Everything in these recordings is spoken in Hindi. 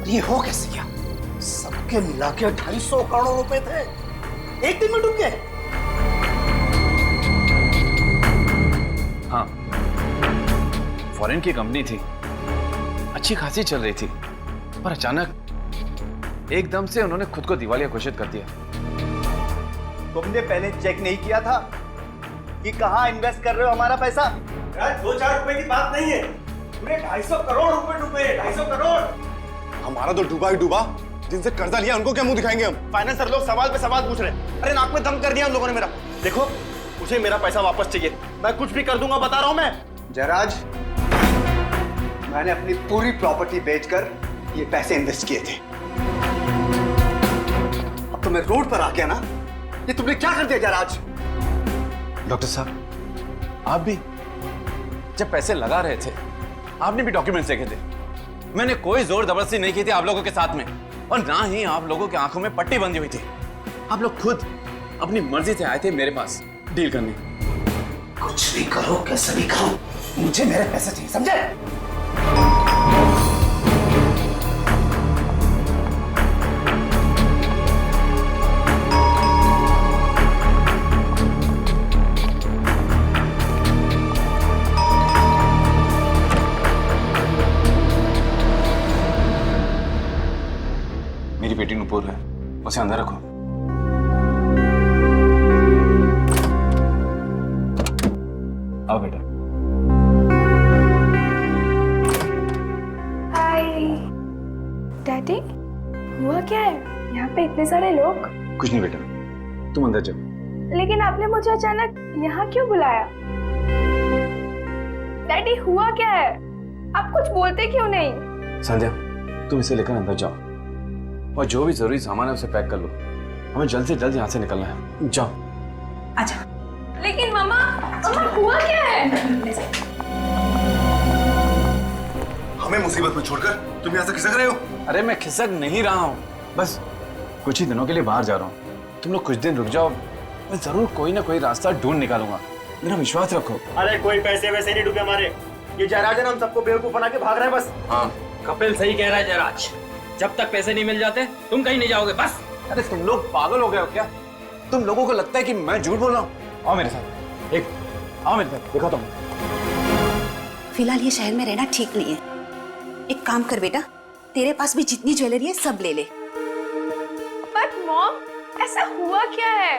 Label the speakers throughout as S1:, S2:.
S1: और ये हो कैसे गया? सबके मिला के 250 करोड़ रुपए थे, एक दिन में डूब गए।
S2: हाँ, फॉरेन की कंपनी थी, अच्छी खासी चल रही थी, पर अचानक एकदम से उन्होंने खुद को दिवालिया घोषित कर दिया।
S3: तुमने पहले चेक नहीं किया था कि कहां इन्वेस्ट कर रहे हो हमारा पैसा?
S4: 2-4 रुपए की बात नहीं है, पूरे 250 करोड़ रुपए डूबे, 250 करोड़।
S5: हमारा तो डूबा ही डूबा, जिनसे कर्जा लिया उनको क्या मुंह दिखाएंगे हम?
S3: फाइनेंसर लोग सवाल पे सवाल पूछ रहे हैं। अरे नाक में दम कर दिया उन लोगों ने मेरा। देखो, मुझे मेरा पैसा वापस चाहिए, मैं कुछ भी कर दूंगा, बता रहा हूं मैं।
S6: जयराज, मैंने अपनी पूरी प्रॉपर्टी बेचकर ये पैसे इन्वेस्ट किए थे। अब तो मैं रोड पर आ गया ना, ये तुमने क्या कर दिया जयराज?
S2: डॉक्टर साहब, आप भी जब पैसे लगा रहे थे, आपने भी डॉक्यूमेंट्स देखे थे। मैंने कोई जोर जबरदस्ती नहीं की थी आप लोगों के साथ में, और ना ही आप लोगों की आंखों में पट्टी बंधी हुई थी। आप लोग खुद अपनी मर्जी से आए थे मेरे पास डील करने।
S1: कुछ भी करो, कैसे भी करो, मुझे मेरे पैसे चाहिए, समझे?
S2: मेरी बेटी नुपुर है, उसे अंदर रखो। आओ बेटा।
S7: हाय डैडी, हुआ क्या है यहाँ पे इतने सारे लोग?
S2: कुछ नहीं बेटा, तुम अंदर जाओ।
S7: लेकिन आपने मुझे अचानक यहाँ क्यों बुलाया? डैडी, हुआ क्या है? आप कुछ बोलते क्यों नहीं?
S2: संध्या, तुम इसे लेकर अंदर जाओ और जो भी जरूरी सामान है उसे पैक कर लो। हमें जल्द से जल्द यहाँ से निकलना है। जाओ।
S7: अच्छा। लेकिन मामा, हुआ क्या है?
S5: हमें मुसीबत में छोड़कर तुम यहाँ से खिसक रहे हो?
S2: अरे मैं खिसक नहीं रहा हूँ, बस कुछ ही दिनों के लिए बाहर जा रहा हूँ। तुम लोग कुछ दिन रुक जाओ, मैं जरूर कोई ना कोई रास्ता ढूंढ निकालूंगा, मेरा विश्वास रखो।
S3: अरे कोई पैसे वैसे नहीं डूबे हमारे, ये जयराज है ना, हम सबको बेवकूफ बना के भाग रहे हैं बस।
S2: हाँ,
S8: कपिल सही कह रहा है जयराज, जब तक पैसे नहीं मिल जाते तुम कहीं नहीं जाओगे बस।
S2: अरे तुम लोग पागल हो गए हो क्या? तुम लोगों को लगता है कि मैं झूठ बोल रहा हूँ? आओ मेरे साथ, आओ मेरे साथ, दिखाता हूँ।
S9: फिलहाल ये शहर में रहना ठीक नहीं है। एक काम कर बेटा, तेरे पास भी जितनी ज्वेलरी है सब ले ले।
S7: बट मॉम, ऐसा हुआ क्या है?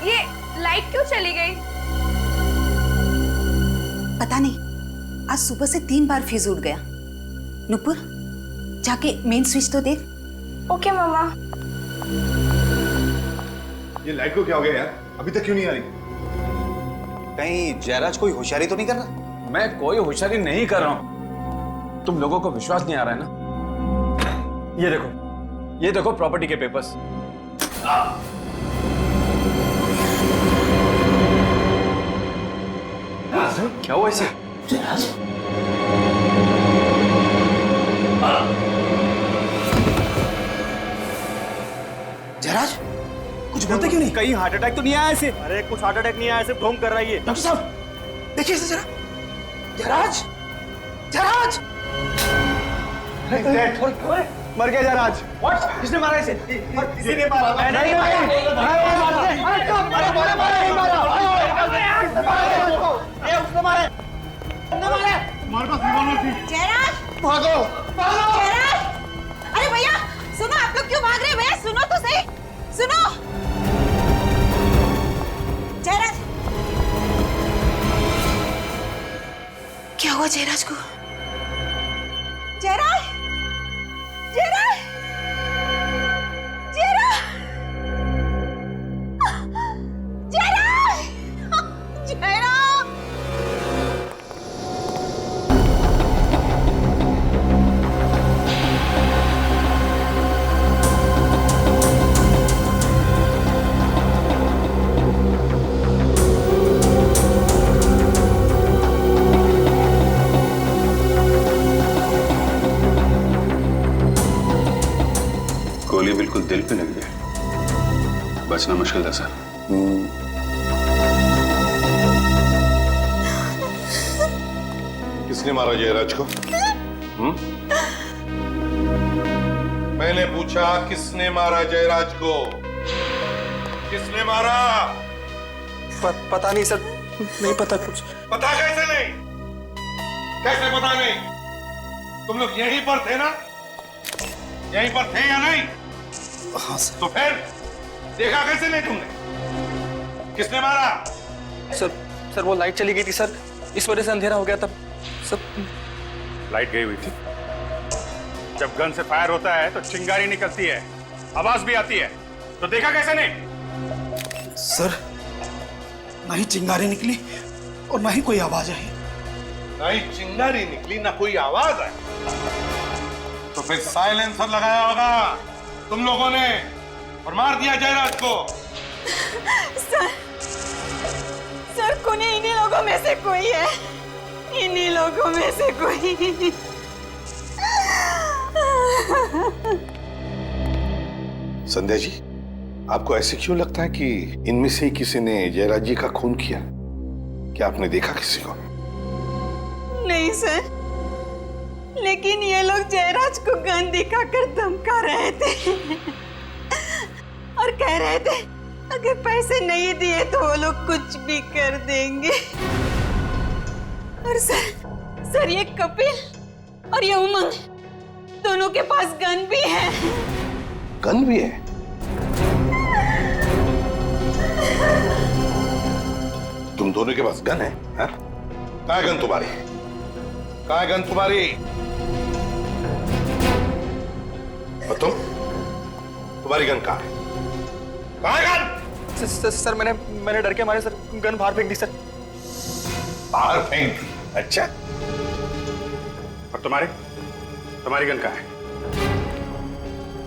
S7: ये लाइट क्यों चली गई?
S9: पता नहीं, आज सुबह से 3 बार फ्यूज उड़ गया। नुपुर, जाके मेन स्विच तो देख।
S7: ओके मामा।
S5: ये लाइट को क्या हो गया यार? अभी तक क्यों नहीं आ रही?
S6: कहीं जयराज कोई होशियारी तो नहीं कर रहा?
S2: मैं कोई होशियारी नहीं कर रहा हूँ, तुम लोगों को विश्वास नहीं आ रहा है ना? ये देखो प्रॉपर्टी के पेपर्स। क्या हुआ इसे?
S1: जयराज, जयराज, कुछ बोलते क्यों नहीं?
S3: कहीं हार्ट अटैक तो नहीं आया ऐसे? अरे कुछ हार्ट अटैक नहीं आया, सिर्फ ढोंग कर रहा है ये।
S1: डॉक्टर साहब, देखिए इसे जरा। जयराज, जयराज,
S3: मर गया जयराज। व्हाट? किसने मारा इसे? किसी ने मारा? मैं नहीं
S9: जयराज,
S3: भागो।
S9: जयराज, अरे भैया सुनो, आप लोग क्यों भाग रहे हैं? भैया सुनो तो सही, सुनो। जयराज, क्या हुआ जयराज को? जयराज, जयराज, जयराज, जयराज, जयराज।
S2: गोली बिल्कुल दिल पे लग गई, बचना मुश्किल था सर।
S5: किसने मारा जयराज को?
S10: मैंने पूछा किसने मारा जयराज को? किसने मारा?
S3: पता नहीं सर, नहीं पता कुछ।
S10: पता कैसे नहीं? कैसे पता नहीं? तुम लोग यहीं पर थे ना? यहीं पर थे या नहीं?
S1: हाँ सर।
S10: तो फिर देखा कैसे नहीं तुमने? किसने मारा?
S3: सर वो लाइट चली गई थी सर, इस वजह से अंधेरा हो गया तब सब।
S10: लाइट गई हुई थी। जब गन से फायर होता है तो चिंगारी निकलती है, आवाज भी आती है, तो देखा कैसे नहीं?
S1: सर ना ही चिंगारी निकली और ना ही कोई आवाज आई।
S10: ना ही चिंगारी निकली ना कोई आवाज आई, तो फिर साइलेंसर लगाया होगा तुम लोगों ने और मार दिया जयराज को।
S9: सर कोने इन्हीं लोगों में से कोई है, इन्हीं लोगों में से कोई।
S10: संध्या जी, आपको ऐसे क्यों लगता है कि इनमें से किसी ने जयराज जी का खून किया? क्या आपने देखा किसी को?
S9: नहीं सर, लेकिन ये लोग जयराज को गन दिखाकर धमका रहे थे और कह रहे थे अगर पैसे नहीं दिए तो वो लोग कुछ भी कर देंगे। और सर ये कपिल और ये उमंग दोनों के पास गन भी है।
S10: गन भी है? तुम दोनों के पास गन है? कहाँ है गन तुम्हारी? कहाँ है गन तुम्हारी? और तुम्हारी गन कहाँ है? कहाँ है गन?
S3: सर मैंने डर के मारे सर गन बाहर फेंक दी सर।
S10: बाहर फेंक दी? अच्छा। और तुम्हारी गन कहाँ है?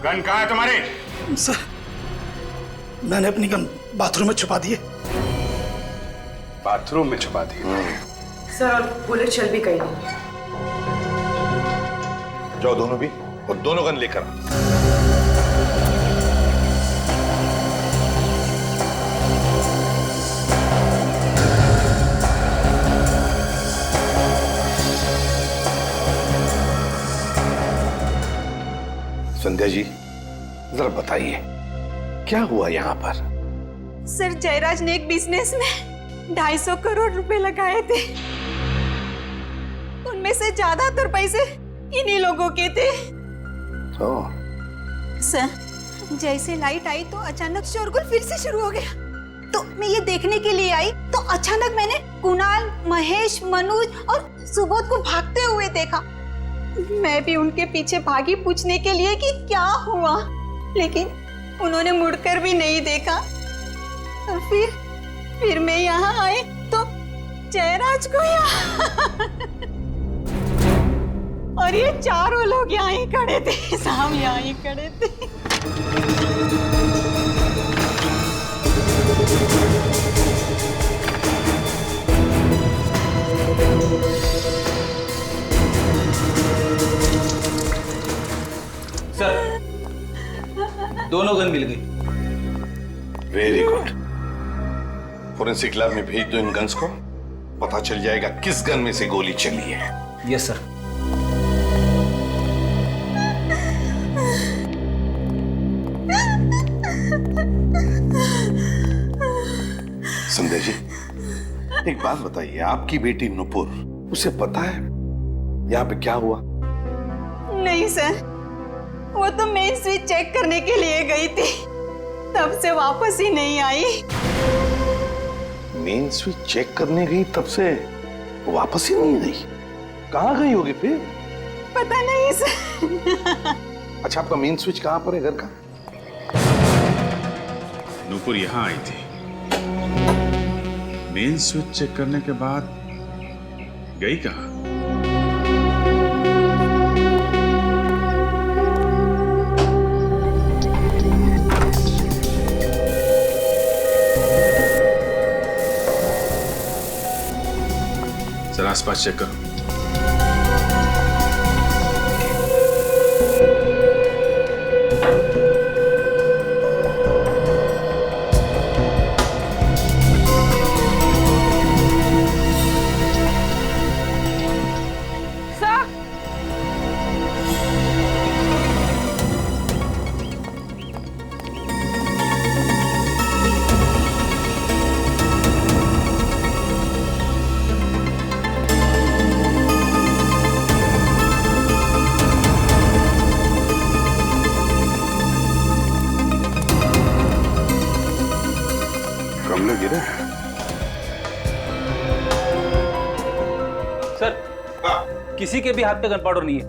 S10: गन कहाँ है तुम्हारी?
S1: सर मैंने अपनी गन बाथरूम में छुपा दी है।
S10: बाथरूम में छुपा दी?
S11: सर और बुलेट चल भी गई नहीं।
S10: जाओ दोनों भी, और दोनों गन लेकर आओ। संध्या जी जरा बताइए क्या हुआ यहाँ पर?
S9: सर जयराज ने एक बिजनेस में 250 करोड़ रुपए लगाए थे, उनमें से ज्यादातर पैसे इन्हीं लोगों के थे। सर जैसे लाइट आई तो अचानक शोरगुल फिर से शुरू हो गया, तो मैं ये देखने के लिए आई तो अचानक मैंने कुणाल, महेश, मनोज और सुबोध को भागते हुए देखा। मैं भी उनके पीछे भागी पूछने के लिए कि क्या हुआ, लेकिन उन्होंने मुड़कर भी नहीं देखा। और फिर मैं यहाँ आई तो जयराज को यहाँ और ये चारों लोग यहाँ ही खड़े थे, साहब यहाँ ही खड़े थे।
S8: सर दोनों गन मिल गई।
S10: Very good. फोरेंसिक लैब में भेज दो इन गन्स को, पता चल जाएगा किस गन में से गोली चली है।
S8: Yes sir.
S10: संध्या जी एक बात बताइए, आपकी बेटी नुपुर, उसे पता है यहाँ पे क्या हुआ?
S9: नहीं सर, वो तो मेन स्विच चेक करने के लिए गई थी, तब से वापस ही नहीं आई।
S10: मेन स्विच चेक करने गई तब से वापस ही नहीं आई? कहाँ गई होगी फिर?
S9: पता नहीं सर।
S10: अच्छा आपका मेन स्विच कहाँ पर है घर का?
S12: नूपुर यहाँ आई थी, मेन स्विच चेक करने के बाद गई कहाँ? जरा आसपास चेक करो।
S8: किसी के भी हाथ पे गन पाउडर नहीं है।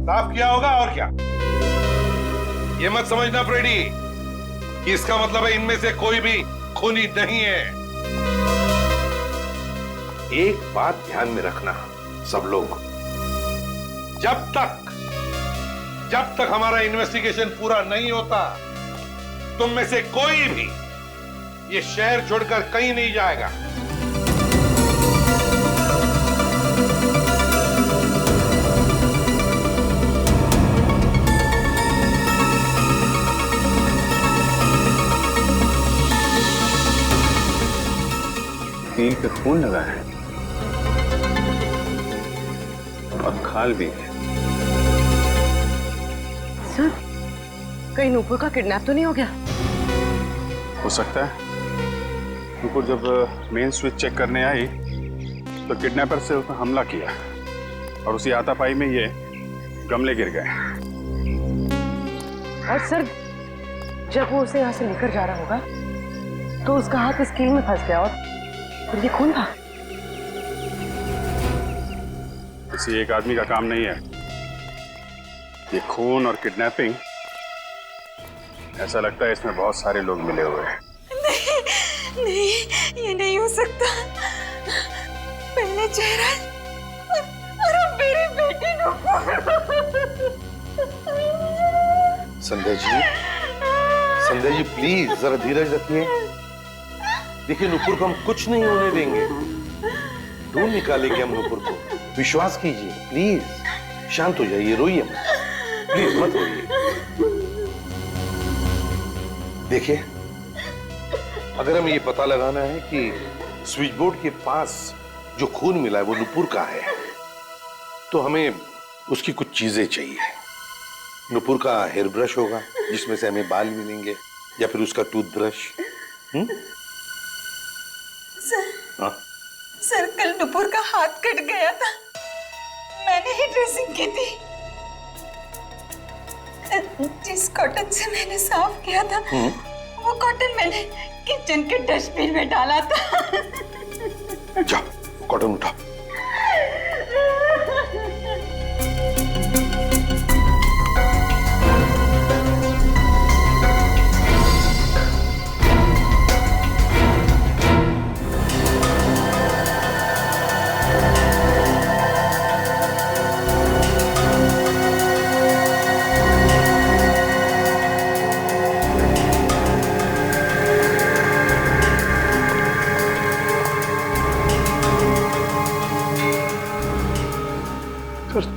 S10: साफ किया होगा और क्या। ये मत समझना फ्रेडी कि इसका मतलब है इनमें से कोई भी खूनी नहीं है। एक बात ध्यान में रखना सब लोग, जब तक हमारा इन्वेस्टिगेशन पूरा नहीं होता, तुम में से कोई भी ये शहर छोड़कर कहीं नहीं जाएगा।
S12: कील पे खून लगा है और खाल भी है।
S11: सर, कहीं नूपुर का किडनैप तो नहीं हो गया?
S12: हो सकता है। नूपुर जब मेन स्विच चेक करने आई तो किडनैपर से उसने हमला किया और उसी हाथापाई में ये गमले गिर गए।
S11: और सर, जब वो उसे यहाँ से लेकर जा रहा होगा तो उसका हाथ इस कील में फंस गया और फिर ये खून था।
S12: किसी एक आदमी का काम नहीं है ये खून और किडनैपिंग। ऐसा लगता है इसमें बहुत सारे लोग मिले हुए हैं।
S9: नहीं, ये नहीं हो सकता। पहले चेहरा और अब मेरी बेटी नूपुर।
S10: संध्या जी प्लीज जरा धीरज रखिए। देखिए नूपुर को हम कुछ नहीं होने देंगे, ढूंढ निकालेंगे हम नूपुर को। विश्वास कीजिए, प्लीज शांत हो जाइए, रोइए मत, प्लीज मत रोइए। देखिए, अगर हमें ये पता लगाना है कि स्विच बोर्ड के पास जो खून मिला है वो नूपुर का है, तो हमें उसकी कुछ चीजें चाहिए। नूपुर का हेयर ब्रश होगा जिसमें से हमें बाल मिलेंगे, या फिर उसका टूथब्रश।
S9: सर, कल नूपुर का हाथ कट गया था, मैंने ही ड्रेसिंग की थी। जिस कॉटन से मैंने साफ किया था वो कॉटन मैंने किचन के डस्टबिन में डाला था।
S10: जाओ कॉटन उठाओ।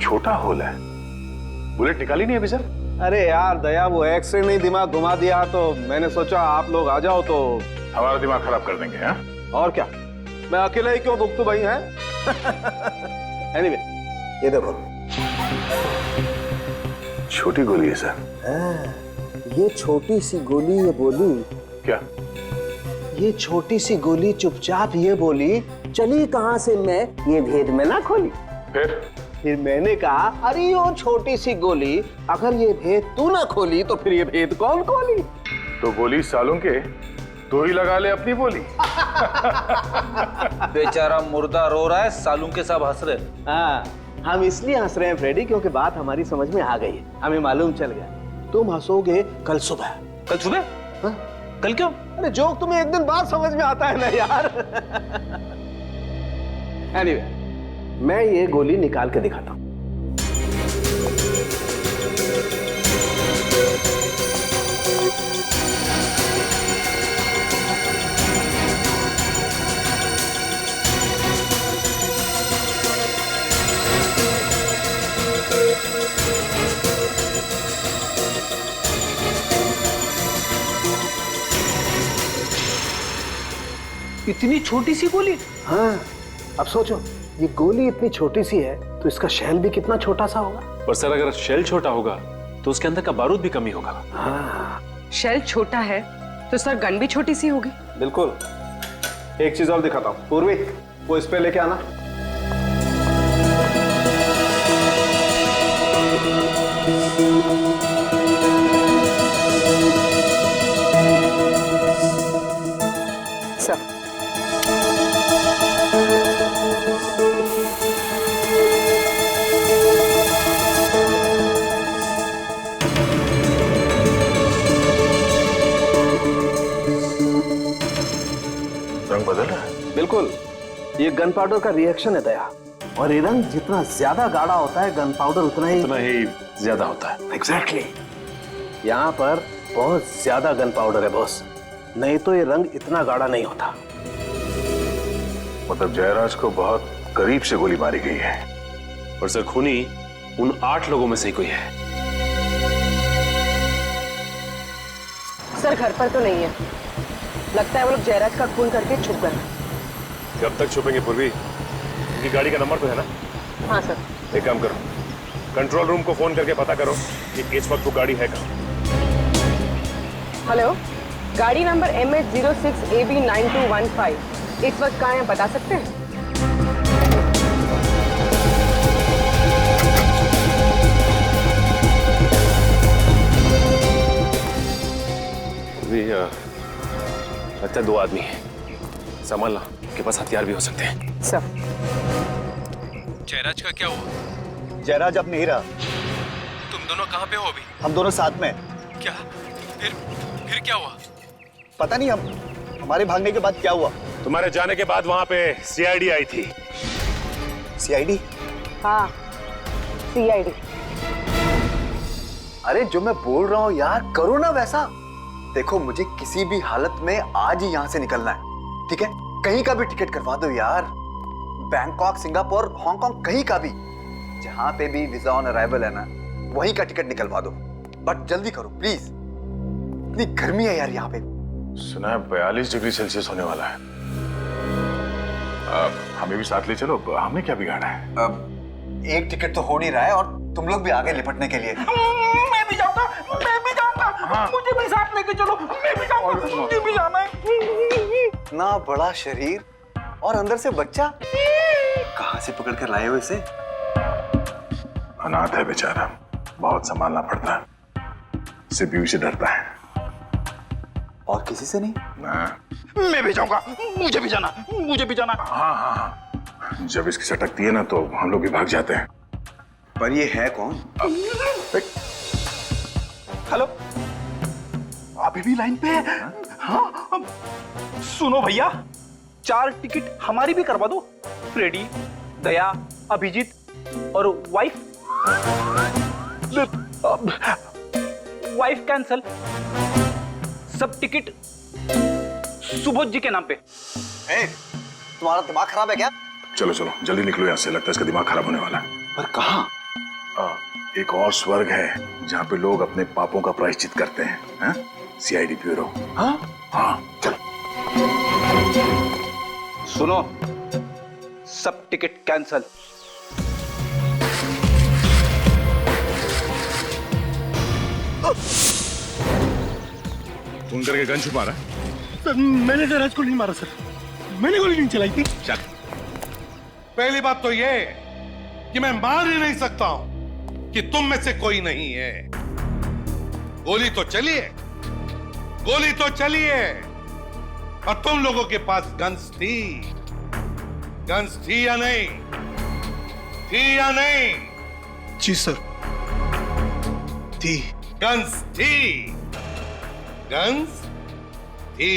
S10: छोटा होल है, बुलेट निकाली नहीं अभी सर?
S3: अरे यार दया, वो एक्सरे नहीं दिमाग घुमा दिया, तो मैंने सोचा आप लोग आ जाओ तो
S12: हमारा दिमाग खराब कर देंगे। हाँ?
S3: और क्या, मैं अकेला ही क्यों भुगतू भाई हैं? एनीवे, ये देखो
S12: छोटी गोली है सर।
S1: ये छोटी सी गोली ये बोली
S12: क्या?
S1: ये छोटी सी गोली चुपचाप ये बोली, चली कहां से मैं ये भेद में ना खोली। फिर मैंने कहा, अरे वो छोटी सी गोली, अगर ये भेद तू ना खोली तो फिर ये भेद कौन खोली?
S12: तो गोली सालों के तो ही लगा ले अपनी बोली।
S8: बेचारा मुर्दा रो रहा है, सालूं के सब हंस रहे।
S1: हाँ, हम इसलिए हंस रहे हैं फ्रेडी क्योंकि बात हमारी समझ में आ गई है, हमें मालूम चल गया। तुम हंसोगे कल सुबह।
S8: कल सुबह?
S1: हाँ?
S8: कल क्यों?
S1: अरे जोक तुम्हें एक दिन बाद समझ में आता है ना यार। एनीवे, मैं ये गोली निकाल के दिखाता हूं।
S8: इतनी छोटी सी गोली?
S1: हाँ, अब सोचो, ये गोली इतनी छोटी सी है तो इसका शेल भी कितना छोटा सा होगा।
S13: पर सर अगर शेल छोटा होगा तो उसके अंदर का बारूद भी कम ही होगा।
S1: हाँ,
S11: शेल छोटा है तो सर गन भी छोटी सी होगी।
S3: बिल्कुल। एक चीज और दिखाता हूँ, पूर्वी वो इस पे लेके आना।
S11: सर
S1: ये गन पाउडर का रिएक्शन है दया, और ये रंग जितना ज्यादा गाढ़ा होता है गन पाउडर उतना ही
S13: ज्यादा होता है।
S1: एग्जैक्टली। यहाँ पर बहुत ज्यादा गन पाउडर है बॉस, नहीं तो ये रंग इतना गाढ़ा नहीं होता।
S10: मतलब जयराज को बहुत करीब से गोली मारी गई है।
S13: और सर खूनी उन 8 लोगों में से ही कोई है।
S11: सर घर पर तो नहीं है, लगता है वो लोग जयराज का खून करके छुप गए।
S10: कब तक छुपेंगे पूर्वी? उनकी गाड़ी का नंबर तो है ना?
S11: हाँ सर।
S10: एक काम करो, कंट्रोल रूम को फोन करके पता करो कि इस वक्त वो गाड़ी है कहाँ।
S11: हेलो, गाड़ी नंबर MH06AB9215 इस वक्त कहाँ है बता सकते हैं?
S13: लगता है 2 आदमी हैं, संभालना, के पास हथियार भी हो सकते हैं।
S11: सर
S13: जयराज का क्या हुआ?
S3: जयराज अब नहीं रहा।
S13: तुम दोनों कहाँ पे हो अभी?
S3: हम दोनों साथ में।
S13: क्या? फिर क्या हुआ?
S3: पता नहीं, हमारे भागने के बाद क्या हुआ।
S10: तुम्हारे जाने के बाद वहां पे सीआईडी आई थी।
S3: सीआईडी?
S11: हाँ, सीआईडी।
S6: अरे जो मैं बोल रहा हूँ यार, करो ना वैसा। देखो मुझे किसी भी हालत में आज ही यहाँ से निकलना है, ठीक है? कहीं का भी टिकट करवा दो यार, बैंकॉक, सिंगापुर, हांगकांग, कहीं का भी, जहां पे भी वीजा ऑन अराइवल है ना, वहीं का टिकट निकलवा दो। बट जल्दी करो प्लीज, इतनी गर्मी है यार यहाँ पे।
S10: सुना है 42 डिग्री सेल्सियस होने वाला है। हमें भी साथ ले चलो, हमने क्या बिगाड़ा है?
S6: अब एक टिकट तो हो नहीं रहा है और तुम लोग भी आगे लिपटने के लिए।
S4: मैं भी जाऊंगा, मुझे भी साथ लेके चलो, मैं भी जाऊंगा, मुझे भी जाना है।
S6: इतना बड़ा शरीर और अंदर से बच्चा, कहाँ से पकड़ कर लाए हो इसे?
S10: अनाथ है बेचारा, बहुत संभालना पड़ता है, सिर्फ बीवी से डरता है।
S6: और किसी से नहीं?
S4: मैं भी जाऊंगा, मुझे भी जाना, मुझे भी जाना।
S10: हाँ, जब इसकी सटकती है ना तो हम लोग भी भाग जाते हैं।
S6: पर ये है कौन?
S4: हेलो, अभी भी लाइन पे है? हाँ, सुनो भैया, 4 टिकट हमारी भी करवा दो। फ्रेडी, दया, अभिजीत और वाइफ। वाइफ कैंसल, सब टिकट सुबोध जी के नाम पे।
S6: तुम्हारा दिमाग खराब है क्या?
S10: चलो चलो जल्दी निकलो यहाँ से, लगता है इसका दिमाग खराब होने वाला है।
S6: पर कहाँ?
S10: एक और स्वर्ग है जहाँ पे लोग अपने पापों का प्रायश्चित करते हैं। CID bureau. हाँ चलो।
S4: सुनो, सब टिकट कैंसल।
S10: तुम करके गन छुपा रहा है?
S5: सर मैंने जयराज को नहीं मारा सर, मैंने गोली नहीं चलाई थी।
S10: चल, पहली बात तो ये कि मैं मान ही नहीं सकता हूं कि तुम में से कोई नहीं है। गोली तो चली है, गोली तो चली है, और तुम लोगों के पास गन्स थी। गन्स थी या नहीं? थी या नहीं?
S5: जी सर, थी।
S10: गन्स थी, गन्स थी।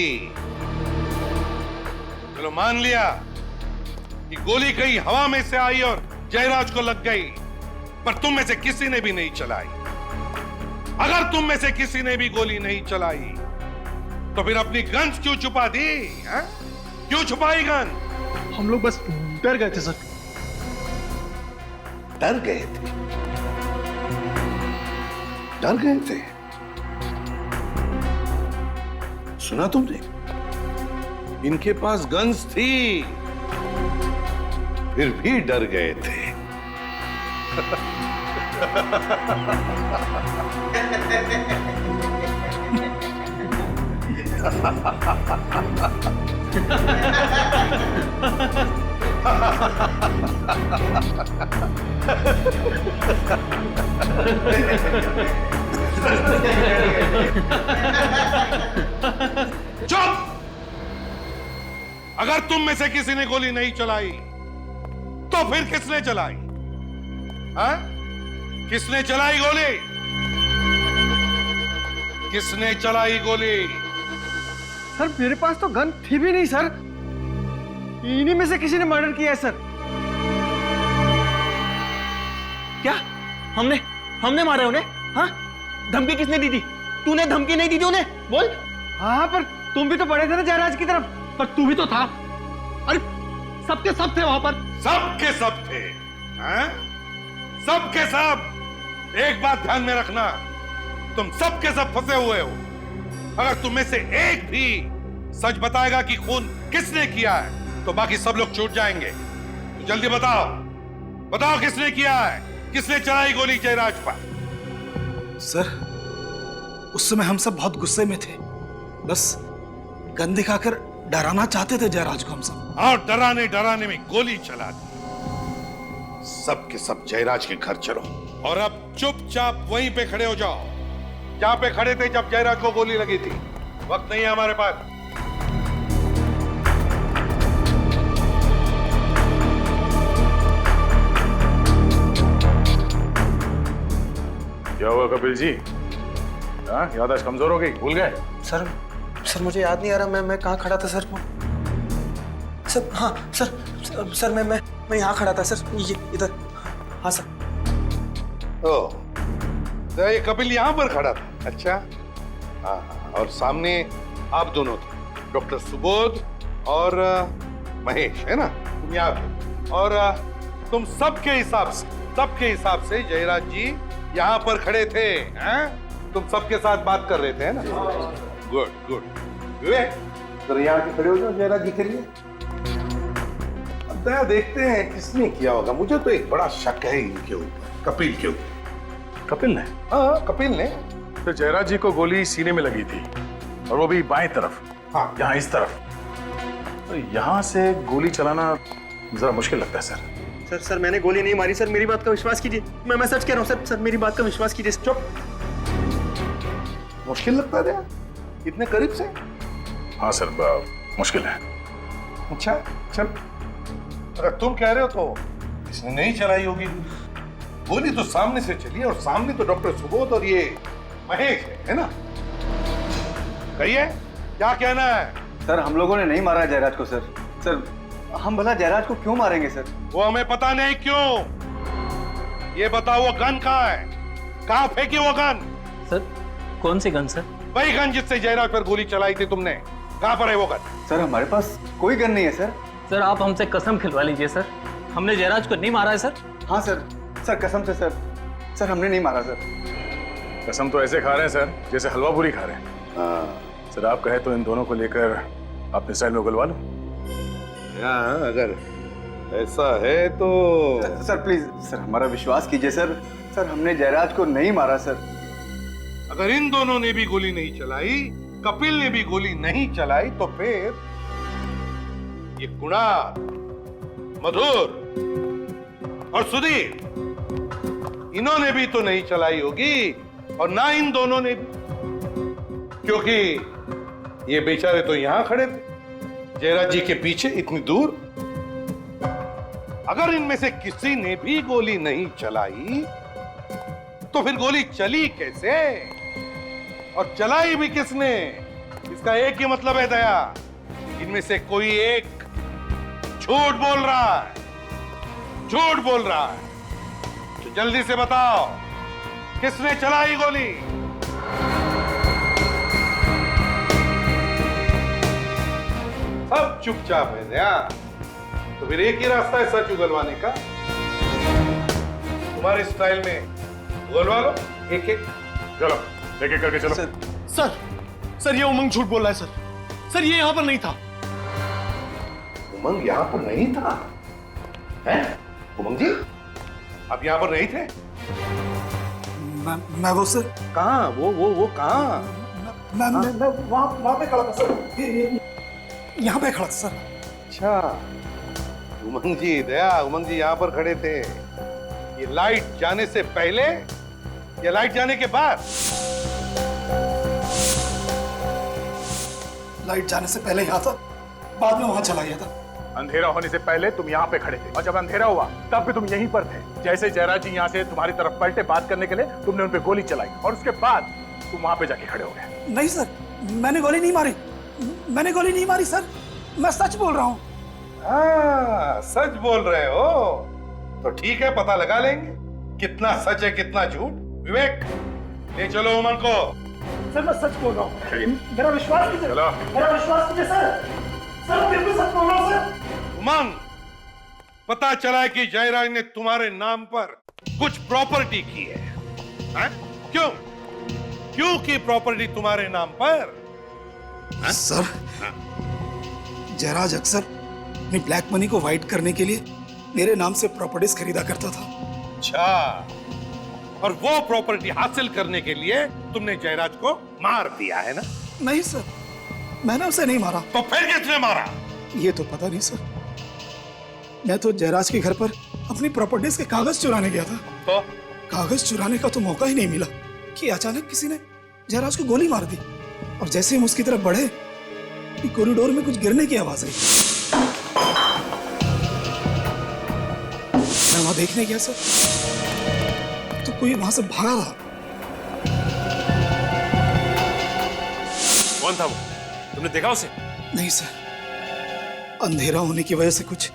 S10: चलो मान लिया कि गोली कहीं हवा में से आई और जयराज को लग गई, पर तुम में से किसी ने भी नहीं चलाई। अगर तुम में से किसी ने भी गोली नहीं चलाई तो फिर अपनी गन्स क्यों छुपा दी? क्यों छुपाई गन?
S5: हम लोग बस डर गए थे सर।
S10: डर गए थे? डर गए थे? सुना तुमने? इनके पास गन्स थी, फिर भी डर गए थे। चुप! अगर तुम में से किसी ने गोली नहीं चलाई तो फिर किसने चलाई? हाँ? किसने चलाई गोली? किसने चलाई गोली?
S5: सर मेरे पास तो गन थी भी नहीं सर।
S3: इन्हीं में से किसी ने मर्डर किया है सर। क्या हमने मारा उन्हें? हाँ, धमकी किसने दी थी? तूने धमकी नहीं दी थी उन्हें? बोल। हाँ, पर तुम भी तो पड़े थे ना जयराज की तरफ, पर तू भी तो था। अरे सबके सब थे वहां पर।
S10: सबके सब थे, हैं? सबके सब। एक बात ध्यान में रखना, तुम सबके सब फंसे हुए हो। अगर तुम में से एक भी सच बताएगा कि खून किसने किया है तो बाकी सब लोग छूट जाएंगे। तो जल्दी बताओ किसने किया है, किसने चलाई गोली जयराज पर?
S4: सर, उस समय हम सब बहुत गुस्से में थे, बस गन दिखाकर डराना चाहते थे जयराज को हम सब।
S10: और डराने में गोली चला दी। सबके सब जयराज के घर चलो और अब चुपचाप वहीं पे खड़े हो जाओ जहां पे खड़े थे जब जयराज को गोली लगी थी। वक्त नहीं है हमारे पास।
S12: क्या हुआ कपिल जी? हाँ, याददाश्त कमजोर हो गई, भूल गए?
S3: सर मुझे याद नहीं आ रहा मैं कहाँ खड़ा था सर। हाँ सर मैं यहाँ खड़ा था सर, ये इधर। हाँ सर।
S10: ओ, तो ये कपिल यहाँ पर खड़ा था? अच्छा। हाँ, और सामने आप दोनों थे, डॉक्टर सुबोध और महेश, है ना? तुम यहाँ थे और तुम सबके हिसाब से जयराज जी यहाँ पर खड़े थे, हैं? तुम सबके साथ बात कर रहे थे, है ना? गुड। तो यहाँ के खड़े हो जाओ जयराज जी के लिए। अब दया देखते हैं किसने किया होगा। मुझे तो एक बड़ा शक है इनके ऊपर, कपिल के ऊपर।
S12: कपिल ने?
S10: हाँ, कपिल ने।
S12: तो जयराज जी को गोली सीने में लगी थी और वो भी बाएं तरफ।
S10: हाँ,
S12: यहाँ इस तरफ। तो यहाँ से गोली चलाना जरा मुश्किल लगता है सर।
S3: सर मैंने गोली नहीं मारी सर, मेरी बात का विश्वास कीजिए। मैं सच कह रहा हूँ सर, मेरी बात का विश्वास कीजिए। चुप।
S10: मुश्किल लगता है दया? इतने करीब से?
S12: हाँ सर, मुश्किल है।
S10: अच्छा चल, अगर तुम कह रहे हो तो इसने नहीं चलाई होगी गोली। तो सामने से चली और सामने तो डॉक्टर सुबोध और ये महेश है ना? कहिए क्या कहना है?
S6: सर, हम लोगों ने नहीं मारा जयराज को सर। सर, हम भला जयराज को क्यों मारेंगे सर?
S10: वो हमें पता नहीं क्यों। ये बताओ वो गन कहाँ है? कहाँ फेंकी वो गन?
S8: सर, कौन सी गन सर?
S10: वही गन जिससे जयराज पर गोली चलाई थी तुमने। कहाँ पर है वो गन?
S6: सर, हमारे पास कोई गन नहीं है सर।
S8: सर, आप हमसे कसम खिलवा लीजिए सर, हमने जयराज को नहीं मारा है सर।
S6: हाँ सर कसम से सर हमने नहीं मारा सर।
S12: कसम तो ऐसे खा रहे हैं सर जैसे हलवा पूरी खा रहे हैं। सर, आप कहे तो इन दोनों को लेकर अपने साइड में उगलवा लो।
S10: अगर ऐसा है तो
S6: सर प्लीज सर, हमारा विश्वास कीजिए सर। सर, हमने जयराज को नहीं मारा सर।
S10: अगर इन दोनों ने भी गोली नहीं चलाई, कपिल ने भी गोली नहीं चलाई, तो फिर ये कुणाल, मधुर और सुधीर, इन्होंने भी तो नहीं चलाई होगी और ना इन दोनों ने भी, क्योंकि ये बेचारे तो यहां खड़े थे जयराज जी के पीछे इतनी दूर। अगर इनमें से किसी ने भी गोली नहीं चलाई तो फिर गोली चली कैसे और चलाई भी किसने? इसका एक ही मतलब है दया, इनमें से कोई एक झूठ बोल रहा है। तो जल्दी से बताओ किसने चलाई गोली? सब चुपचाप है दया। तो फिर एक ही रास्ता है सच उगलवाने का। तुम्हारे स्टाइल में उगलवा लो एक एक।
S12: चलो एक एक करके चलो।
S3: सर ये उमंग झूठ बोल रहा है सर ये यहाँ पर नहीं था।
S10: उमंग यहाँ पर नहीं था? हैं? उमंग जी आप यहाँ पर नहीं थे?
S4: मैं वो सर
S3: कहाँ? वो कहाँ?
S4: मैं वहाँ पे खड़ा था सर, यहाँ पे खड़ा था सर।
S10: अच्छा उमंग जी, दया उमंग जी यहाँ पर खड़े थे। ये लाइट जाने से पहले या लाइट जाने के बाद?
S4: लाइट जाने से पहले यहाँ था, बाद में वहाँ चला गया था।
S12: अंधेरा होने से पहले तुम यहाँ पे खड़े थे और जब अंधेरा हुआ तब भी तुम यहीं पर थे। जैसे जयराज जी यहाँ से तुम्हारी तरफ पलटे बात करने के लिए, तुमने उन पे गोली चलाई और उसके बाद तुम वहां पे जाके खड़े हो गए।
S4: नहीं सर, मैंने गोली नहीं मारी सर, मैं सच बोल रहा हूँ।
S10: हाँ, सच बोल रहे हो तो ठीक है, पता लगा लेंगे कितना सच है कितना झूठ। विवेक, ले चलो उमंग को।
S3: सर मैं सच बोल रहा हूँ, मेरा विश्वास कीजिए, मेरा विश्वास कीजिए सर, सर बिल्कुल सच बोल रहा हूँ सर।
S10: उमंग, पता चला है कि जयराज ने तुम्हारे नाम पर कुछ प्रॉपर्टी की है, हैं? क्यों क्यों की प्रॉपर्टी तुम्हारे नाम पर?
S14: सर, जयराज अक्सर अपनी ब्लैक मनी को वाइट करने के लिए मेरे नाम से प्रॉपर्टीज खरीदा करता था।
S10: अच्छा, और वो प्रॉपर्टी हासिल करने के लिए तुमने जयराज को मार दिया है ना?
S14: नहीं सर, मैंने उसे नहीं मारा।
S10: तो फिर किसने मारा?
S14: ये तो पता नहीं सर, मैं तो जयराज के घर पर अपनी प्रॉपर्टीज के कागज चुराने गया था।
S10: तो
S14: कागज चुराने का तो मौका ही नहीं मिला कि अचानक किसी ने जयराज को गोली मार दी, और जैसे हम उसकी तरफ बढ़े कि कॉरिडोर में कुछ गिरने की आवाज आई। मैं वहां देखने गया सर, तो कोई वहां से भागा था।
S13: कौन था वो? तुमने देखा उसे?
S14: नहीं सर, अंधेरा होने की वजह से कुछ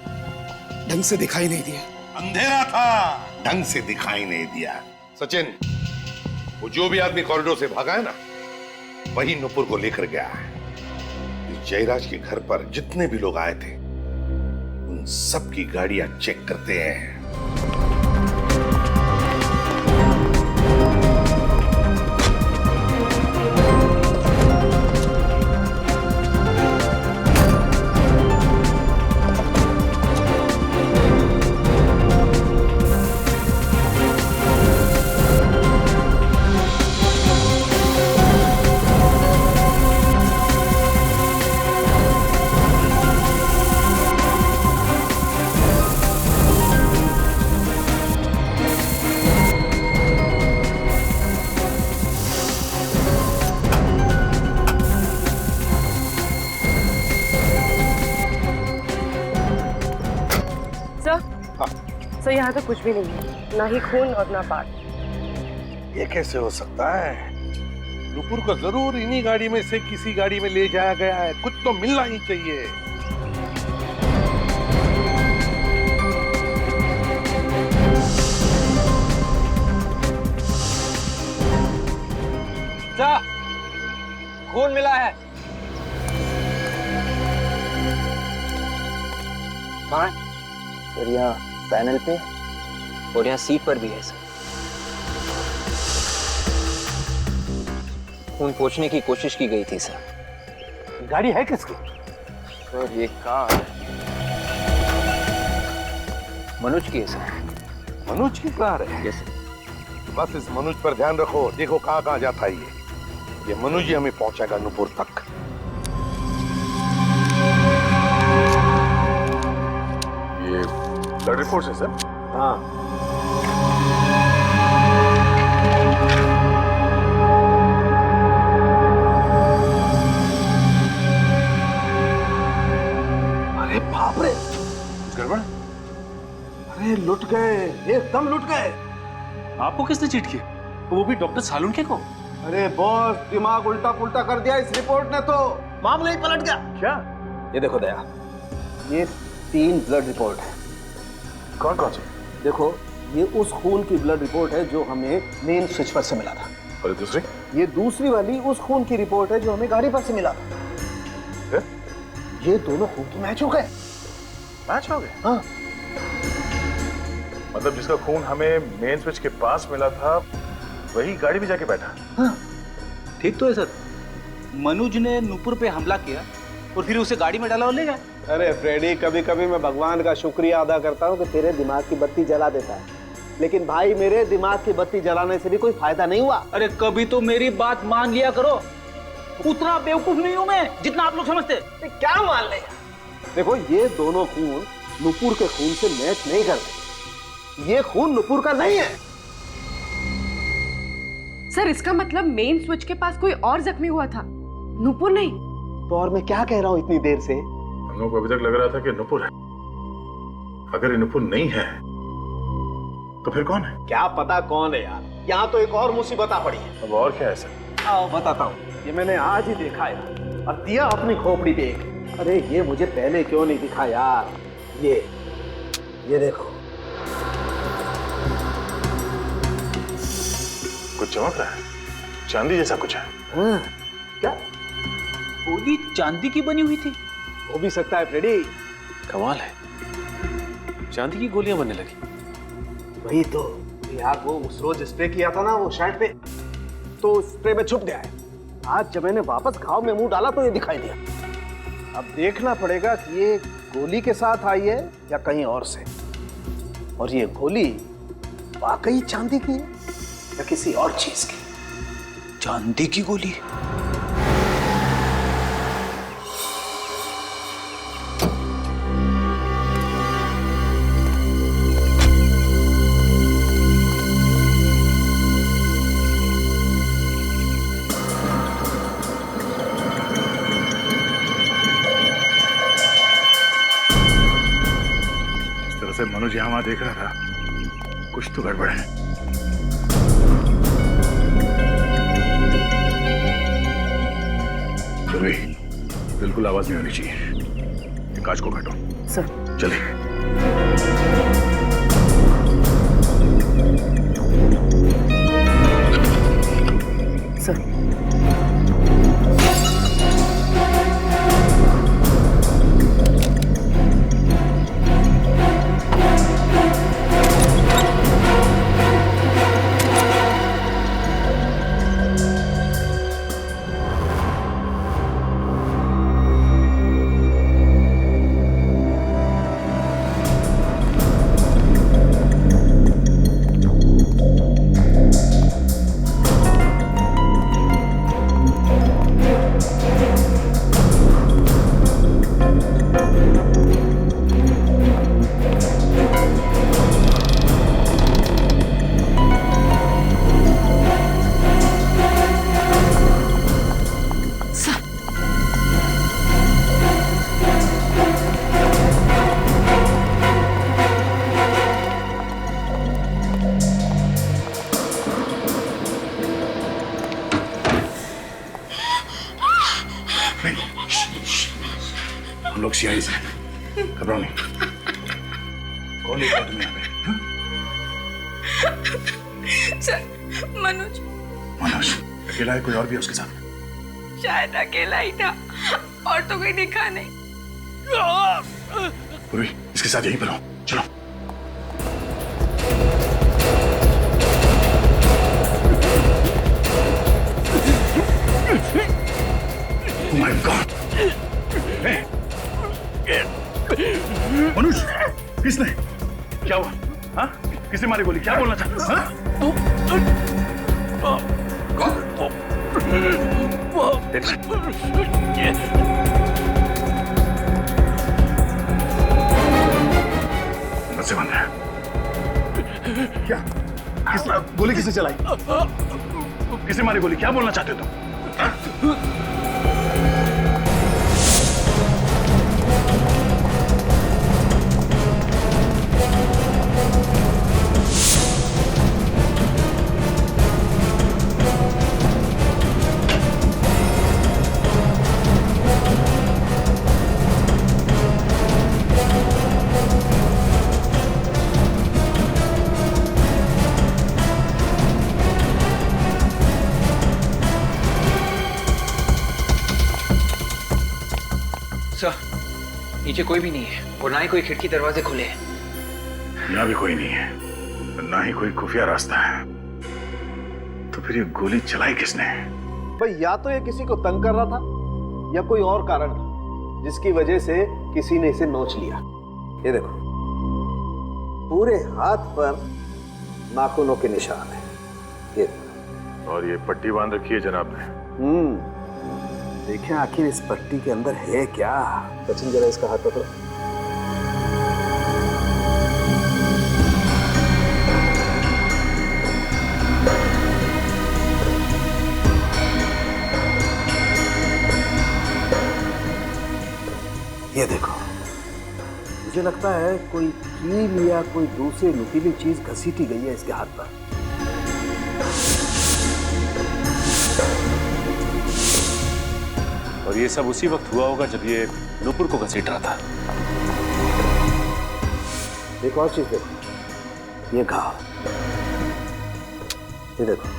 S14: ढंग से दिखाई नहीं दिया।
S10: अंधेरा था, ढंग से दिखाई नहीं दिया। सचिन, वो जो भी आदमी कॉरिडोर से भागा है ना, वही नुपुर को लेकर गया है। इस जयराज के घर पर जितने भी लोग आए थे, उन सब की गाड़ियां चेक करते हैं।
S11: सर यहाँ तो कुछ भी नहीं है, ना ही खून और ना बात।
S10: ये कैसे हो सकता है? नुपुर को जरूर इन्हीं गाड़ी में से किसी गाड़ी में ले जाया गया है, कुछ तो मिलना ही चाहिए।
S3: जा, खून मिला है।
S1: कहाँ? सर यहाँ पैनल पे और यहाँ सीट पर भी है सर। खून पोंछने की कोशिश की गई थी सर।
S3: गाड़ी है किसकी?
S1: सर ये कार मनोज की है सर।
S10: मनोज की कार है?
S1: Yes sir.
S10: बस इस मनोज पर ध्यान रखो, देखो कहाँ कहाँ जाता है ये मनोज ही हमें पहुंचाएगा नुपुर तक।
S12: ये ब्लड रिपोर्ट है सर?
S1: हाँ।
S10: अरे बाप रे,
S12: गड़बड़?
S10: अरे लुट गए, एकदम लुट गए।
S3: आपको किसने चीट किया? वो भी डॉक्टर सालुंके को?
S1: अरे बॉस, दिमाग उल्टा पुल्टा कर दिया इस रिपोर्ट ने तो।
S3: मामला ही पलट गया।
S1: क्या? ये देखो दया, ये 3 ब्लड रिपोर्ट है।
S12: कौन कौन से?
S1: देखो, ये उस खून की ब्लड रिपोर्ट है जो हमें मेन स्विच पर से मिला था।
S12: और दूसरी?
S1: ये दूसरी वाली उस खून की रिपोर्ट है जो हमें गाड़ी पर से मिला था।
S12: फिर?
S1: ये दोनों खून तो मैच हो गए।
S12: मैच हो गए?
S1: हाँ।
S12: मतलब जिसका खून हमें मेन स्विच के पास मिला था, वही गाड़ी में जाके बैठा।
S1: हाँ।
S4: ठीक तो है सर, मनोज ने नुपुर पे हमला किया और फिर उसे गाड़ी में डाला और ले गया।
S1: अरे फ्रेडी, कभी कभी मैं भगवान का शुक्रिया अदा करता हूँ कि तेरे दिमाग की बत्ती जला देता है, लेकिन भाई मेरे दिमाग की बत्ती जलाने से भी कोई फायदा नहीं हुआ।
S4: अरे कभी तो मेरी बात मान लिया करो, उतना बेवकूफ नहीं हूं मैं जितना आप लोग समझते।
S1: क्या मान ले? देखो, ये दोनों खून नुपुर के खून से मैच नहीं करते। ये खून नुपुर का नहीं है।
S11: सर इसका मतलब मेन स्विच के पास कोई और जख्मी हुआ था, नुपुर नहीं।
S1: तो और मैं क्या कह रहा हूँ इतनी देर से?
S12: हम लोगों को अभी तक लग रहा था कि नुपुर है। अगर ये नुपुर नहीं है तो फिर कौन है?
S1: क्या पता कौन है यार, यहाँ तो एक और मुसीबत आ पड़ी है।
S12: अब और क्या है सर?
S1: आओ बताता हूँ। ये मैंने आज ही देखा यार, और दिया अपनी खोपड़ी पे एक अरे ये मुझे पहले क्यों नहीं दिखा यार? ये देखो।
S12: कुछ चमक रहा है, चांदी जैसा कुछ है।
S1: हाँ, क्या
S4: गोली चांदी की बनी हुई थी?
S1: हो भी सकता है फ्रेडी।
S13: कमाल है, चांदी की गोलियां बनने लगी।
S1: वही तो यार, वो उस रोज स्प्रे किया था ना वो शर्ट पे, तो स्प्रे में छुप गया है। आज जब मैंने वापस घाव में मुंह डाला तो ये दिखाई दिया। अब देखना पड़ेगा कि ये गोली के साथ आई है या कहीं और से, और ये गोली वाकई चांदी की है या किसी और चीज की।
S4: चांदी की गोली?
S12: से मनोज यहाँ वहां देख रहा था, कुछ तो गड़बड़ है। बिल्कुल आवाज नहीं होनी चाहिए। कांच को काटो।
S11: सर।
S12: चलिए।
S11: सर।
S12: हम लोग सीआई से, घबराओ नहीं। कौन लेकर तुम्हें यहाँ पे?
S7: सर, मनोज।
S12: मनोज अकेला है, कोई और भी है उसके साथ?
S7: शायद अकेला ही था, और तो कोई दिखा नहीं।
S12: पूर्वी, इसके साथ यहीं पर हो, चलो। Oh my God! Hey! मनुष्य, किसने? क्या हुआ? हाँ? किसने मारी गोली? क्या बोलना चाहते? हाँ? बंद है। क्या? किसने गोली किसने चलाई? किसने मारी गोली? क्या बोलना चाहते हो तुम?
S8: सर, नीचे कोई भी नहीं है और ना ही कोई खिड़की दरवाजे खुले हैं।
S12: यहाँ भी कोई नहीं है, ना ही कोई खुफिया रास्ता है। तो फिर ये गोली चलाई किसने?
S1: भाई या तो ये किसी को तंग कर रहा था या कोई और कारण था जिसकी वजह से किसी ने इसे नोच लिया। ये देखो, पूरे हाथ पर नाखूनों के निशान है। ये
S12: और ये पट्टी बांध रखी है जनाब ने।
S1: देखें आखिर इस पट्टी के अंदर है क्या। सचिन जरा इसका हाथ पकड़ो। ये देखो, मुझे लगता है कोई कील या कोई दूसरी नुकीली चीज घसीटी गई है इसके हाथ पर।
S13: और ये सब उसी वक्त हुआ होगा जब ये नूपुर को घसीट रहा था।
S1: एक और चीज देखो, ये घाव, ये देखो,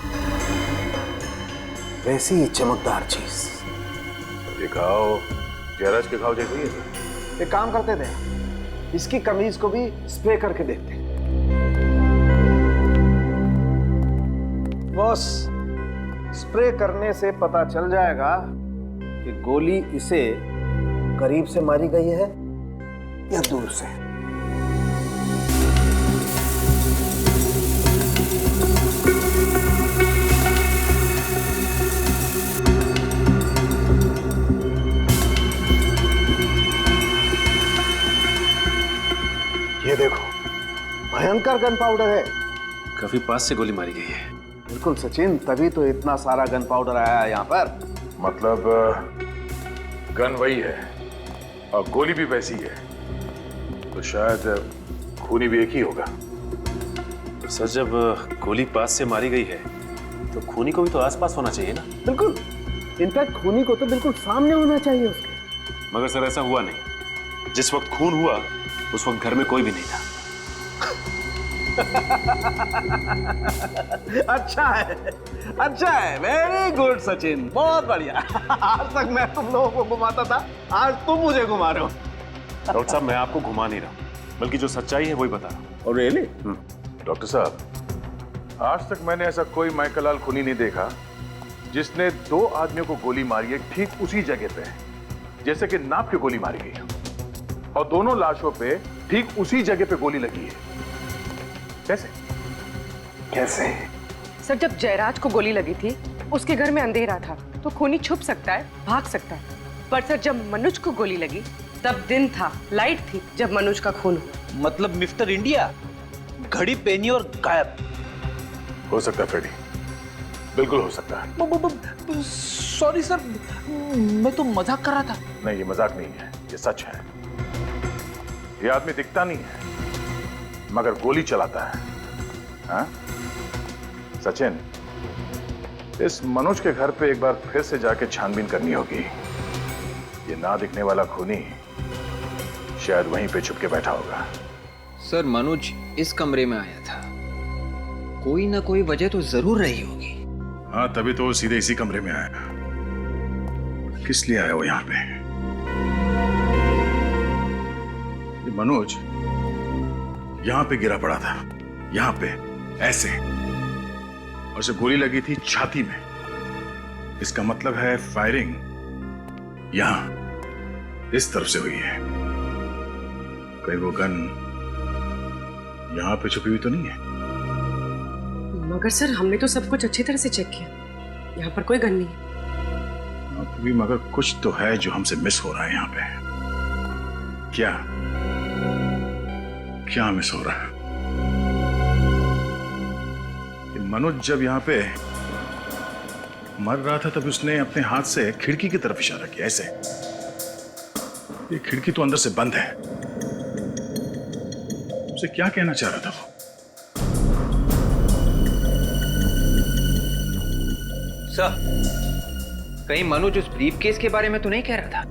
S1: वैसी ही चमकदार चीज।
S10: ये घाव जयराज के घाव जैसे ही है।
S1: एक काम करते थे, इसकी कमीज को भी स्प्रे करके देखते। बॉस, स्प्रे करने से पता चल जाएगा कि गोली इसे करीब से मारी गई है या दूर से। ये देखो, भयंकर गन पाउडर है।
S13: काफी पास से गोली मारी गई है।
S1: बिल्कुल सचिन, तभी तो इतना सारा गन पाउडर आया है यहाँ पर।
S10: मतलब गन वही है और गोली भी वैसी है, तो शायद खूनी भी एक ही होगा।
S13: तो सर, जब गोली पास से मारी गई है तो खूनी को भी तो आसपास होना चाहिए ना?
S1: बिल्कुल, इनफैक्ट खूनी को तो बिल्कुल सामने होना चाहिए उसके।
S13: मगर सर ऐसा हुआ नहीं। जिस वक्त खून हुआ उस वक्त घर में कोई भी नहीं था।
S1: अच्छा है, अच्छा है, वेरी गुड सचिन, बहुत बढ़िया। आज तक मैं तुम लोगों को घुमाता था, आज तुम मुझे घुमा रहे हो।
S13: डॉक्टर साहब, मैं आपको घुमा नहीं रहा हूं, बल्कि जो सच्चाई है वही बता रहा हूं।
S1: और रियली?
S10: डॉक्टर साहब, आज तक मैंने ऐसा कोई माइकलाल खूनी नहीं देखा जिसने 2 आदमियों को गोली मारी है ठीक उसी जगह पे, जैसे कि नाप की गोली मारी गई है, और दोनों लाशों पे ठीक उसी जगह पे गोली लगी है। कैसे?
S1: कैसे?
S11: सर, जब जयराज को गोली लगी थी उसके घर में अंधेरा था, तो खूनी छुप सकता है, भाग सकता है। पर सर, जब मनोज को गोली लगी तब दिन था, लाइट थी जब मनोज का खून हुआ।
S4: मतलब मिस्टर इंडिया घड़ी पहनी और गायब।
S10: हो सकता है फ्रेडी, बिल्कुल हो सकता है।
S4: सॉरी सर, मैं तो मजाक कर रहा था।
S10: नहीं, ये मजाक नहीं है, ये सच है। ये आदमी दिखता नहीं है मगर गोली चलाता है। हाँ? सचिन, इस मनोज के घर पे एक बार फिर से जाके छानबीन करनी होगी। ये ना दिखने वाला खूनी शायद वहीं पे छुप के बैठा होगा।
S8: सर, मनोज इस कमरे में आया था, कोई ना कोई वजह तो जरूर रही होगी।
S12: हाँ, तभी तो वो सीधे इसी कमरे में आया। किस लिए आया वो यहाँ पे? ये मनोज यहां पे गिरा पड़ा था, यहां पे ऐसे, और उसे गोली लगी थी छाती में। इसका मतलब है फायरिंग यहां इस तरफ से हुई है। कहीं वो गन यहां पे छुपी हुई तो नहीं है?
S11: मगर सर, हमने तो सब कुछ अच्छी तरह से चेक किया, यहाँ पर कोई गन नहीं है।
S12: तो भी मगर कुछ तो है जो हमसे मिस हो रहा है यहाँ पे। क्या क्या मिस हो रहा है? मनोज जब यहाँ पे मर रहा था तब उसने अपने हाथ से खिड़की की तरफ इशारा किया, ऐसे। ये खिड़की तो अंदर से बंद है। उसे क्या कहना चाह रहा था वो?
S8: सर, कहीं मनोज उस ब्रीफकेस के बारे में तो नहीं कह रहा था?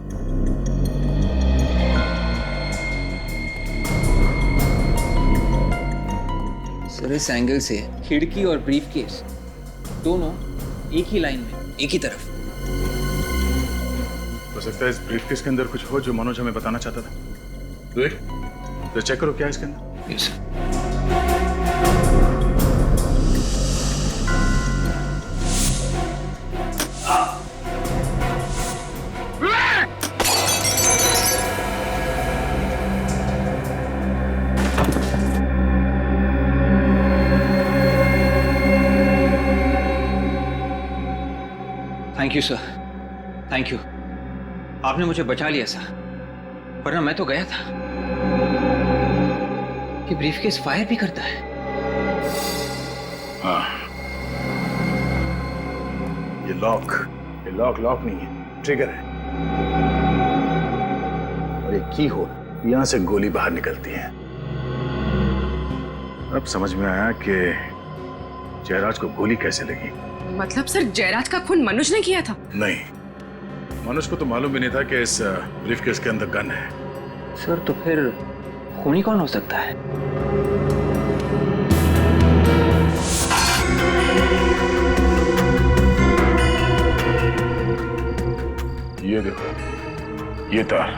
S8: सर, इस एंगल से खिड़की और ब्रीफकेस दोनों एक ही लाइन में, एक ही तरफ।
S12: हो सकता है इस ब्रीफकेस के अंदर कुछ हो जो मनोज हमें बताना चाहता था। देख, तो चेक करो क्या है इसके अंदर।
S8: Yes sir. Thank you sir, thank you. आपने मुझे बचा लिया सर, वरना मैं तो गया था। कि ब्रीफकेस फायर भी करता है?
S12: हाँ, ये लॉक नहीं है, ट्रिगर है। और एक की होल, यहां से गोली बाहर निकलती है। अब समझ में आया कि जयराज को गोली कैसे लगी।
S11: मतलब सर, जयराज का खून मनोज ने किया था?
S12: नहीं, मनोज को तो मालूम भी नहीं था कि इस ब्रीफकेस के अंदर गन है।
S8: सर तो फिर खूनी कौन हो सकता है?
S12: ये देखो, ये तार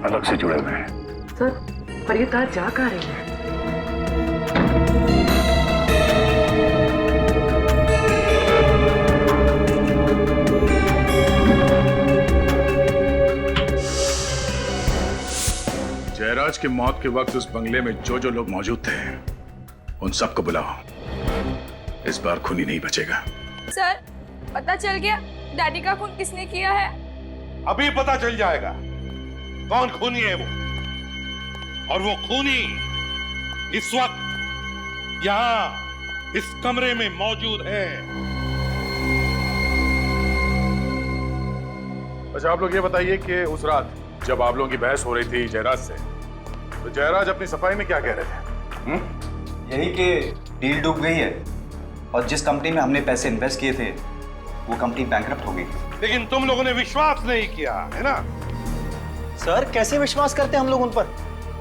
S12: अलग से जुड़े हुए हैं।
S11: सर पर ये तार जा कहाँ रही है?
S12: जयराज की मौत के वक्त उस बंगले में जो जो लोग मौजूद थे उन सबको बुलाओ। इस बार खूनी नहीं बचेगा।
S7: सर पता चल गया डैडी का खून किसने किया है?
S10: अभी पता चल जाएगा कौन खूनी है वो, और वो खूनी इस वक्त यहां इस कमरे में मौजूद है।
S12: अच्छा, आप लोग ये बताइए कि उस रात जब आप लोगों की बहस हो रही थी जयराज से, तो जयराज अपनी सफाई में क्या कह रहे थे?
S6: यही कि डील डूब गई है और जिस कंपनी में हमने पैसे इन्वेस्ट किए थे वो कंपनी बैंकरप्ट हो गई।
S10: लेकिन तुम लोगों ने विश्वास नहीं किया है ना?
S3: सर कैसे विश्वास करते हम लोग उन पर?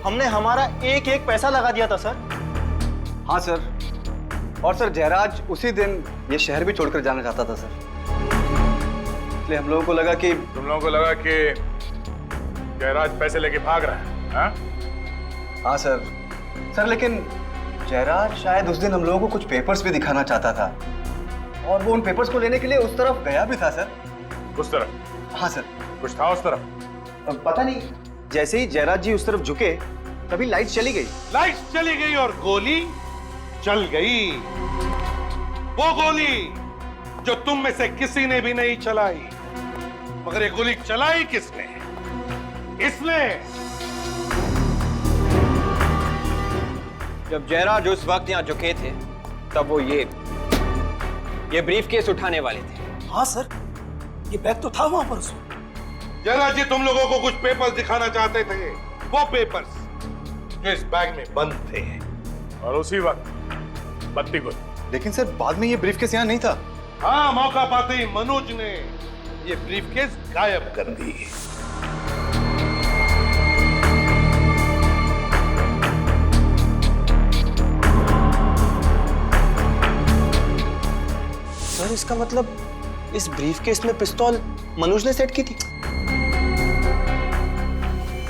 S3: हमने हमारा एक एक पैसा लगा दिया था सर।
S6: हाँ सर, और सर जयराज उसी दिन ये शहर भी छोड़कर जाना चाहता था सर, इसलिए हम लोगों को लगा कि
S12: जयराज पैसे लेके भाग रहा है। हाँ?
S6: हाँ सर लेकिन जयराज शायद उस दिन हम लोगों को कुछ पेपर्स भी दिखाना चाहता था और वो उन पेपर्स को लेने के लिए उस तरफ गया भी था सर।
S12: उस तरफ?
S6: हाँ सर।
S12: कुछ था उस तरफ?
S3: पता नहीं, जैसे ही जयराज जी उस तरफ झुके तभी लाइट चली गई।
S10: लाइट चली गई और गोली चल गई। वो गोली जो तुम में से किसी ने भी नहीं चलाई, मगर ये गोली चलाई किसने? इसने।
S3: जब जयराज उस वक्त यहाँ झुके थे तब वो ये ब्रीफ केस उठाने वाले थे।
S14: हाँ सर, ये बैग तो था वहां पर उसमें।
S10: जयराज जी तुम लोगों को कुछ पेपर्स दिखाना चाहते थे, वो पेपर्स जो इस बैग में बंद थे।
S12: और उसी वक्त बत्ती को।
S6: लेकिन सर बाद में ये ब्रीफकेस यहाँ नहीं था।
S10: हाँ, मौका पाते ही मनोज ने ये ब्रीफकेस गायब कर दी।
S3: सर इसका मतलब इस ब्रीफकेस में पिस्तौल मनोज ने सेट की थी?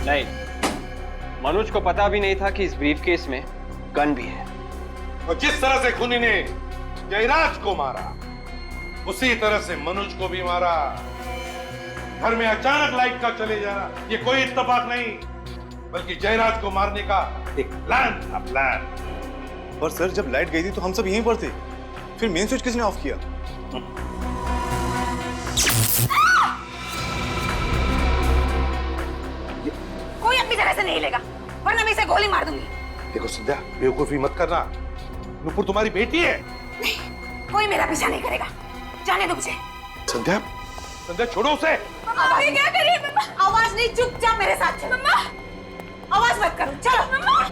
S3: नहीं, मनोज को पता भी नहीं था कि इस ब्रीफकेस में गन भी है।
S10: और जिस तरह से खूनी ने जयराज को मारा, उसी तरह से मनोज को भी मारा। घर में अचानक लाइट का चले जाना ये कोई इत्तेफाक नहीं, बल्कि जयराज को मारने का एक प्लान था। प्लान।
S6: और सर जब लाइट गई थी तो हम सब यहीं पर थे, फिर मेन स्विच किसने ऑफ किया?
S9: कोई अपनी जगह से नहीं लेगा, वरना मैं इसे गोली मार दूंगी।
S10: देखो संध्या, बेवकूफी मत करना। नुपुर तुम्हारी बेटी है।
S9: नहीं, कोई मेरा पीछा नहीं करेगा। जाने दो मुझे।
S10: संध्या, संध्या छोड़ो उसे।
S9: अभी क्या करिए मम्मा? आवाज नहीं, चुपचाप मेरे साथ चलो। मम्मा, आवाज मत करो, चलो। मम्मा।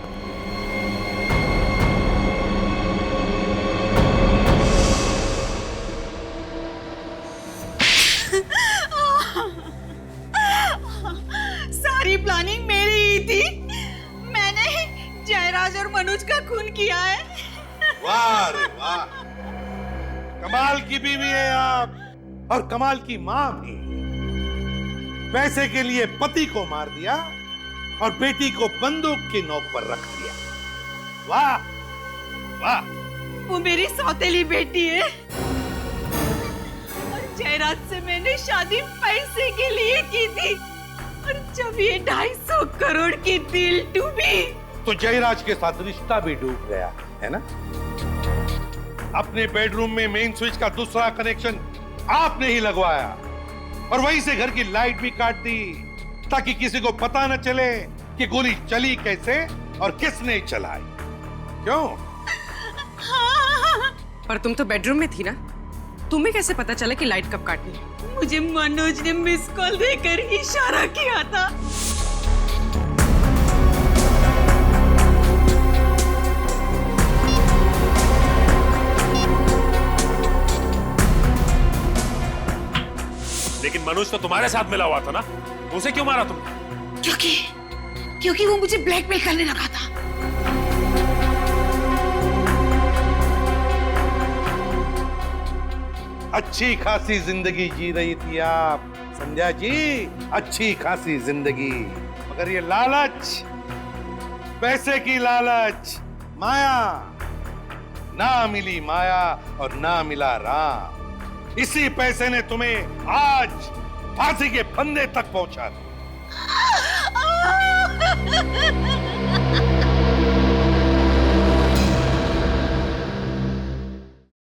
S9: सारी प्लानिंग मेरी ही थी। मैंने जयराज और मनोज का खून किया है।
S10: वाह रे वाह, कमाल की बीवी है आप, और कमाल की मां भी। पैसे के लिए पति को मार दिया और बेटी को बंदूक की नोक पर रख दिया। वाह वाह।
S9: वो मेरी सौतेली बेटी है और जयराज से मैंने शादी पैसे के लिए की थी, और जब ये 250 करोड़ की डील डूबी
S10: तो जयराज के साथ रिश्ता भी डूब गया है ना? अपने बेडरूम में मेन स्विच का दूसरा कनेक्शन आपने ही लगवाया और वहीं से घर की लाइट भी काट दी, ताकि किसी को पता न चले कि गोली चली कैसे और किसने चलाई। क्यों?
S11: पर तुम तो बेडरूम में थी ना, तुम्हें कैसे पता चला कि लाइट कब काटनी है?
S9: मुझे मनोज ने मिस कॉल देकर इशारा किया था।
S13: मनोज तो तुम्हारे साथ मिला हुआ था ना, उसे क्यों मारा तुमने?
S9: क्योंकि वो मुझे ब्लैकमेल करने लगा था।
S10: अच्छी खासी जिंदगी जी रही थी आप संध्या जी, अच्छी खासी जिंदगी, मगर ये लालच, पैसे की लालच, माया, ना मिली माया और ना मिला राम। इसी पैसे ने तुम्हें आज फांसी के फंदे तक पहुंचा दिया।